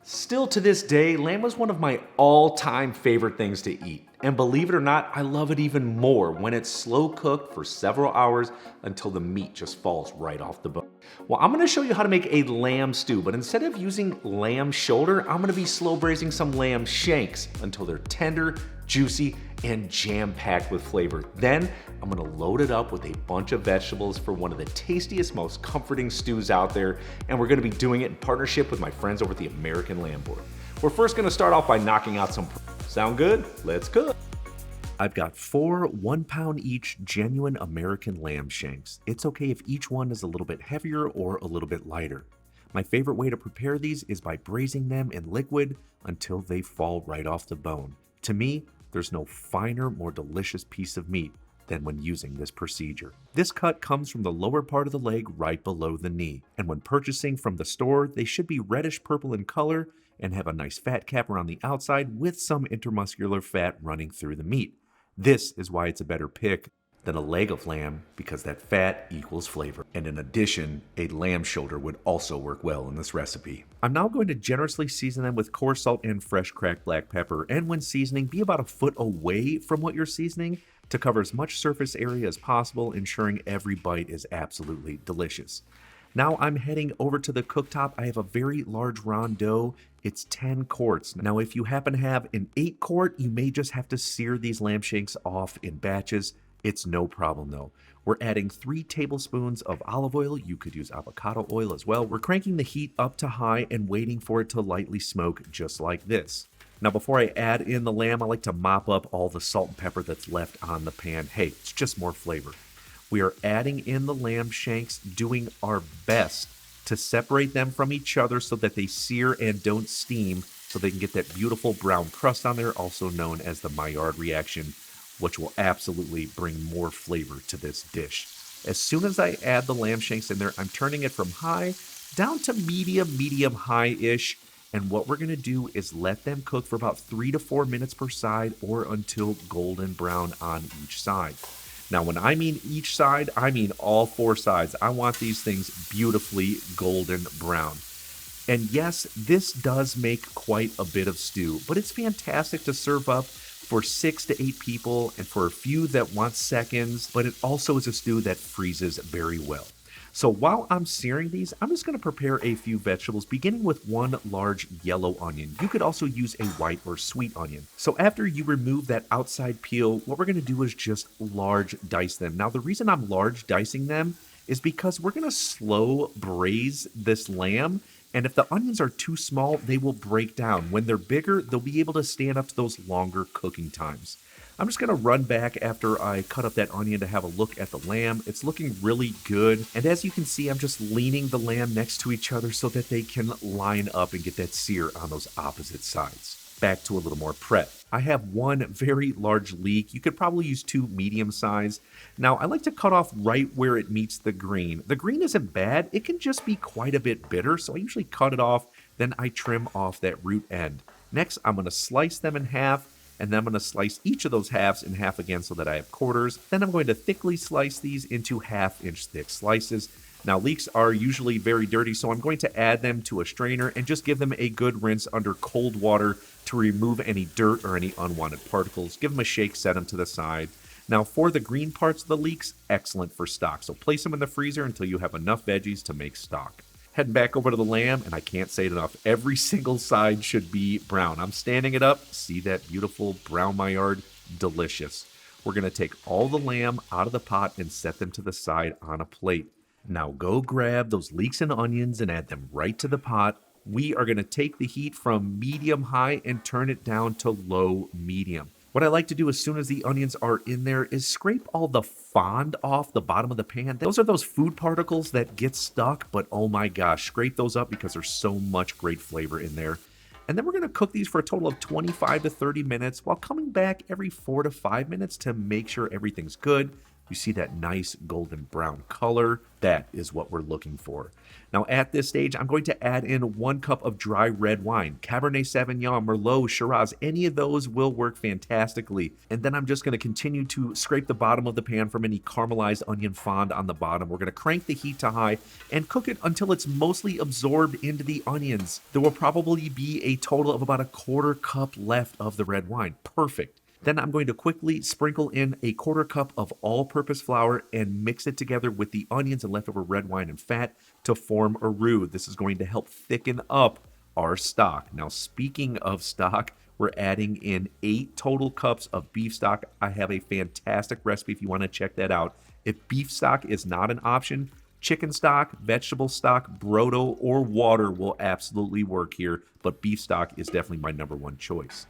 Still to this day, lamb was one of my all-time favorite things to eat. And believe it or not, I love it even more when it's slow cooked for several hours until the meat just falls right off the bone. Well, I'm gonna show you how to make a lamb stew, but instead of using lamb shoulder, I'm gonna be slow braising some lamb shanks until they're tender, juicy, and jam-packed with flavor. Then I'm gonna load it up with a bunch of vegetables for one of the tastiest, most comforting stews out there, and we're gonna be doing it in partnership with my friends over at the American Lamb Board. We're first gonna start off by knocking out some. Sound good? Let's cook. I've got 4 1-pound each genuine American lamb shanks. It's okay if each one is a little bit heavier or a little bit lighter. My favorite way to prepare these is by braising them in liquid until they fall right off the bone. To me, there's no finer, more delicious piece of meat than when using this procedure. This cut comes from the lower part of the leg right below the knee, and when purchasing from the store, they should be reddish purple in color and have a nice fat cap around the outside with some intermuscular fat running through the meat. This is why it's a better pick than a leg of lamb, because that fat equals flavor. And in addition, a lamb shoulder would also work well in this recipe. I'm now going to generously season them with coarse salt and fresh cracked black pepper, and when seasoning, be about a foot away from what you're seasoning to cover as much surface area as possible, ensuring every bite is absolutely delicious. Now I'm heading over to the cooktop. I have a very large rondeau. It's 10 quarts. Now, if you happen to have an 8 quart, you may just have to sear these lamb shanks off in batches. It's no problem though. We're adding 3 tablespoons of olive oil. You could use avocado oil as well. We're cranking the heat up to high and waiting for it to lightly smoke just like this. Now, before I add in the lamb, I like to mop up all the salt and pepper that's left on the pan. Hey, it's just more flavor. We are adding in the lamb shanks, doing our best to separate them from each other so that they sear and don't steam, so they can get that beautiful brown crust on there, also known as the Maillard reaction, which will absolutely bring more flavor to this dish. As soon as I add the lamb shanks in there, I'm turning it from high down to medium high-ish. And what we're gonna do is let them cook for about 3 to 4 minutes per side, or until golden brown on each side. Now, when I mean each side, I mean all 4 sides. I want these things beautifully golden brown. And yes, this does make quite a bit of stew, but it's fantastic to serve up for 6 to 8 people and for a few that want seconds, but it also is a stew that freezes very well. So while I'm searing these, I'm just going to prepare a few vegetables, beginning with 1 large yellow onion. You could also use a white or sweet onion. So after you remove that outside peel, what we're going to do is just large dice them. Now, the reason I'm large dicing them is because we're going to slow braise this lamb. And if the onions are too small, they will break down. When they're bigger, they'll be able to stand up to those longer cooking times. I'm just going to run back after I cut up that onion to have a look at the lamb. It's looking really good. And as you can see, I'm just leaning the lamb next to each other so that they can line up and get that sear on those opposite sides. Back to a little more prep. I have 1 very large leek. You could probably use 2 medium size. Now, I like to cut off right where it meets the green. The green isn't bad. It can just be quite a bit bitter, so I usually cut it off, then I trim off that root end. Next, I'm going to slice them in half, and then I'm going to slice each of those halves in half again so that I have quarters. Then I'm going to thickly slice these into 1/2-inch thick slices. Now, leeks are usually very dirty, so I'm going to add them to a strainer and just give them a good rinse under cold water to remove any dirt or any unwanted particles. Give them a shake, set them to the side. Now, for the green parts of the leeks, excellent for stock. So place them in the freezer until you have enough veggies to make stock. Heading back over to the lamb, and I can't say it enough, every single side should be brown. I'm standing it up. See that beautiful brown Maillard? Delicious. We're going to take all the lamb out of the pot and set them to the side on a plate. Now go grab those leeks and onions and add them right to the pot. We are going to take the heat from medium-high and turn it down to low-medium. What I like to do as soon as the onions are in there is scrape all the fond off the bottom of the pan. Those are those food particles that get stuck, but oh my gosh, scrape those up because there's so much great flavor in there. And then we're going to cook these for a total of 25 to 30 minutes while coming back every 4 to 5 minutes to make sure everything's good. You see that nice golden brown color? That is what we're looking for. Now at this stage, I'm going to add in 1 cup of dry red wine. Cabernet Sauvignon, Merlot, Shiraz, any of those will work fantastically. And then I'm just going to continue to scrape the bottom of the pan from any caramelized onion fond on the bottom. We're going to crank the heat to high and cook it until it's mostly absorbed into the onions. There will probably be a total of about a 1/4 cup left of the red wine. Perfect. Then I'm going to quickly sprinkle in a 1/4 cup of all-purpose flour and mix it together with the onions and leftover red wine and fat to form a roux. This is going to help thicken up our stock. Now, speaking of stock, we're adding in 8 total cups of beef stock. I have a fantastic recipe if you want to check that out. If beef stock is not an option, chicken stock, vegetable stock, brodo, or water will absolutely work here, but beef stock is definitely my #1 choice.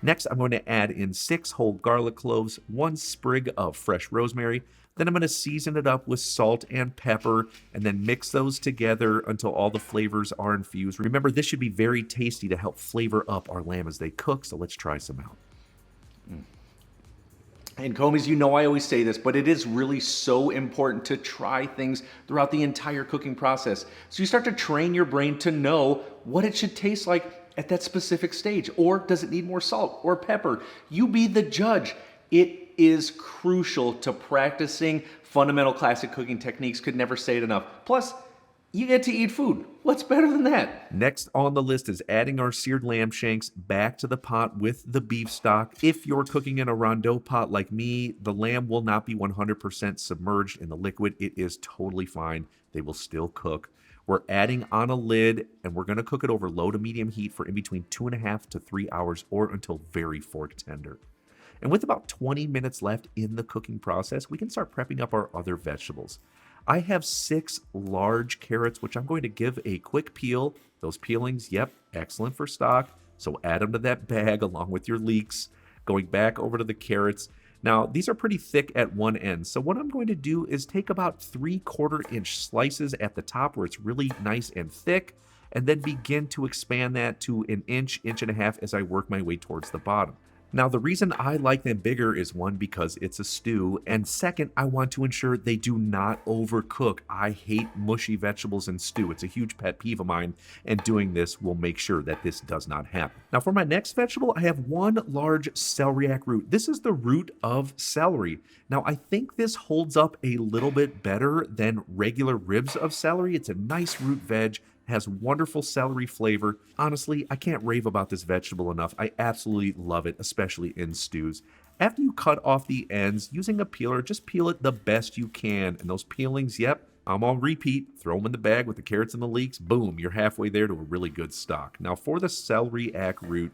Next, I'm going to add in 6 whole garlic cloves, 1 sprig of fresh rosemary. Then I'm going to season it up with salt and pepper and then mix those together until all the flavors are infused. Remember, this should be very tasty to help flavor up our lamb as they cook, so let's try some out. And Comies, you know I always say this, but it is really so important to try things throughout the entire cooking process. So you start to train your brain to know what it should taste like at that specific stage. Or does it need more salt or pepper? You be the judge. It is crucial to practicing fundamental classic cooking techniques. Could never say it enough. Plus, you get to eat food. What's better than that? Next on the list is adding our seared lamb shanks back to the pot with the beef stock. If you're cooking in a rondeau pot like me, the lamb will not be 100% submerged in the liquid. It is totally fine. They will still cook. We're adding on a lid, and we're going to cook it over low to medium heat for in between 2.5 to 3 hours or until very fork tender. And with about 20 minutes left in the cooking process, we can start prepping up our other vegetables. I have 6 large carrots, which I'm going to give a quick peel. Those peelings, yep, excellent for stock. So add them to that bag along with your leeks. Going back over to the carrots. Now, these are pretty thick at one end. So what I'm going to do is take about 3/4 inch slices at the top where it's really nice and thick, and then begin to expand that to 1 inch, 1.5 inches as I work my way towards the bottom. Now, the reason I like them bigger is 1, because it's a stew, and 2nd, I want to ensure they do not overcook. I hate mushy vegetables in stew. It's a huge pet peeve of mine, and doing this will make sure that this does not happen. Now, for my next vegetable, I have 1 large celeriac root. This is the root of celery. Now, I think this holds up a little bit better than regular ribs of celery. It's a nice root veg, has wonderful celery flavor. Honestly, I can't rave about this vegetable enough. I absolutely love it, especially in stews. After you cut off the ends, using a peeler, just peel it the best you can. And those peelings, yep, I'm on repeat. Throw them in the bag with the carrots and the leeks. Boom, you're halfway there to a really good stock. Now for the celeriac root,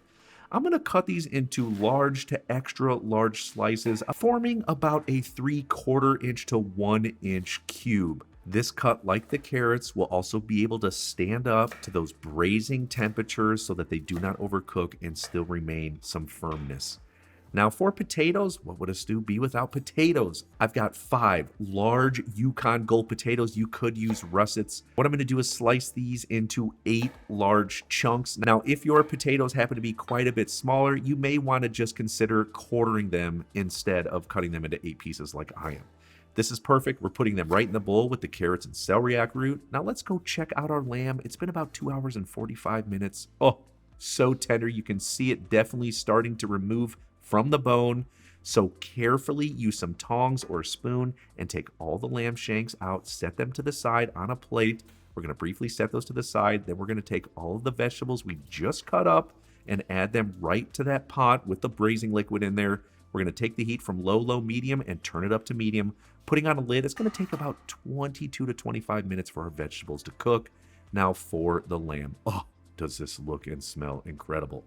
I'm going to cut these into large to extra large slices, forming about a 3/4 inch to 1 inch cube. This cut, like the carrots, will also be able to stand up to those braising temperatures so that they do not overcook and still remain some firmness. Now for potatoes, what would a stew be without potatoes? I've got 5 large Yukon Gold potatoes. You could use russets. What I'm going to do is slice these into 8 large chunks. Now, if your potatoes happen to be quite a bit smaller, you may want to just consider quartering them instead of cutting them into 8 pieces like I am. This is perfect. We're putting them right in the bowl with the carrots and celeriac root. Now let's go check out our lamb. It's been about 2 hours and 45 minutes. Oh, so tender. You can see it definitely starting to remove from the bone. So carefully use some tongs or a spoon and take all the lamb shanks out, set them to the side on a plate. We're going to briefly set those to the side. Then we're going to take all of the vegetables we just cut up and add them right to that pot with the braising liquid in there. We're going to take the heat from low, medium, and turn it up to medium. Putting on a lid, it's going to take about 22 to 25 minutes for our vegetables to cook. Now for the lamb. Oh, does this look and smell incredible.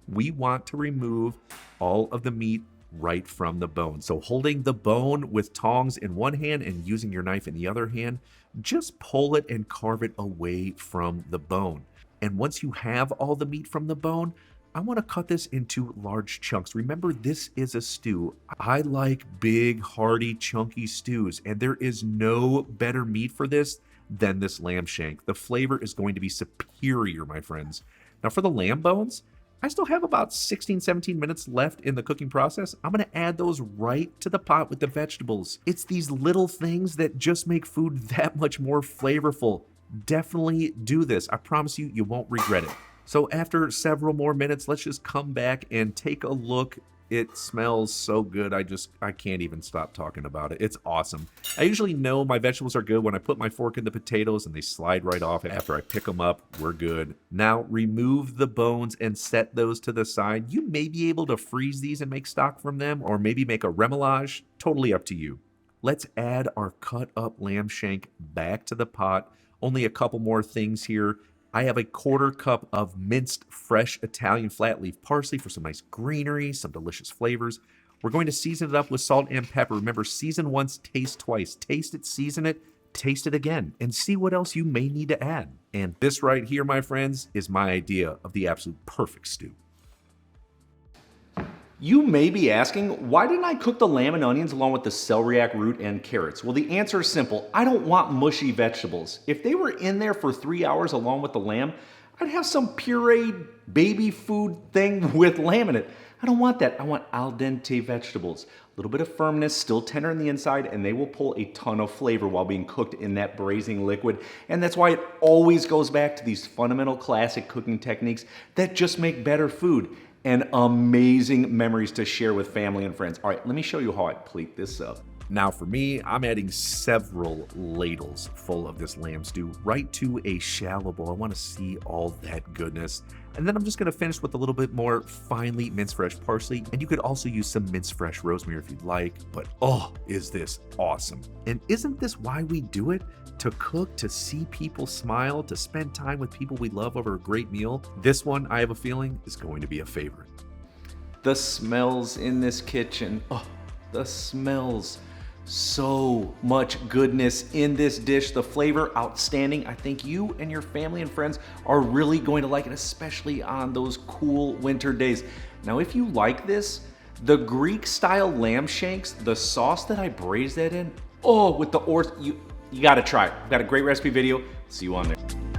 We want to remove all of the meat right from the bone. So holding the bone with tongs in one hand and using your knife in the other hand, just pull it and carve it away from the bone. And once you have all the meat from the bone, I want to cut this into large chunks. Remember, this is a stew. I like big, hearty, chunky stews, and there is no better meat for this than this lamb shank. The flavor is going to be superior, my friends. Now for the lamb bones, I still have about 16, 17 minutes left in the cooking process. I'm gonna add those right to the pot with the vegetables. It's these little things that just make food that much more flavorful. Definitely do this. I promise you, you won't regret it. So after several more minutes, let's just come back and take a look. It smells so good. I can't even stop talking about it. It's awesome. I usually know my vegetables are good when I put my fork in the potatoes and they slide right off. After I pick them up, we're good. Now remove the bones and set those to the side. You may be able to freeze these and make stock from them, or maybe make a remoulade. Totally up to you. Let's add our cut up lamb shank back to the pot. Only a couple more things here. I have a 1/4 cup of minced fresh Italian flat leaf parsley for some nice greenery, some delicious flavors. We're going to season it up with salt and pepper. Remember, season once, taste twice. Taste it, season it, taste it again, and see what else you may need to add. And this right here, my friends, is my idea of the absolute perfect stew. You may be asking, why didn't I cook the lamb and onions along with the celeriac root and carrots? Well, the answer is simple. I don't want mushy vegetables. If they were in there for 3 hours along with the lamb, I'd have some pureed baby food thing with lamb in it. I don't want that. I want al dente vegetables. A little bit of firmness, still tender on the inside, and they will pull a ton of flavor while being cooked in that braising liquid. And that's why it always goes back to these fundamental classic cooking techniques that just make better food and amazing memories to share with family and friends. All right, let me show you how I plate this up. Now for me, I'm adding several ladles full of this lamb stew right to a shallow bowl. I want to see all that goodness. And then I'm just going to finish with a little bit more finely minced fresh parsley. And you could also use some minced fresh rosemary if you'd like. But oh, is this awesome. And isn't this why we do it? To cook, to see people smile, to spend time with people we love over a great meal. This one, I have a feeling, is going to be a favorite. The smells in this kitchen. Oh, the smells. So much goodness in this dish. The flavor, outstanding. I think you and your family and friends are really going to like it, especially on those cool winter days. Now, if you like this, the Greek-style lamb shanks, the sauce that I braised that in, oh, with the you got to try it. I've got a great recipe video. See you on there.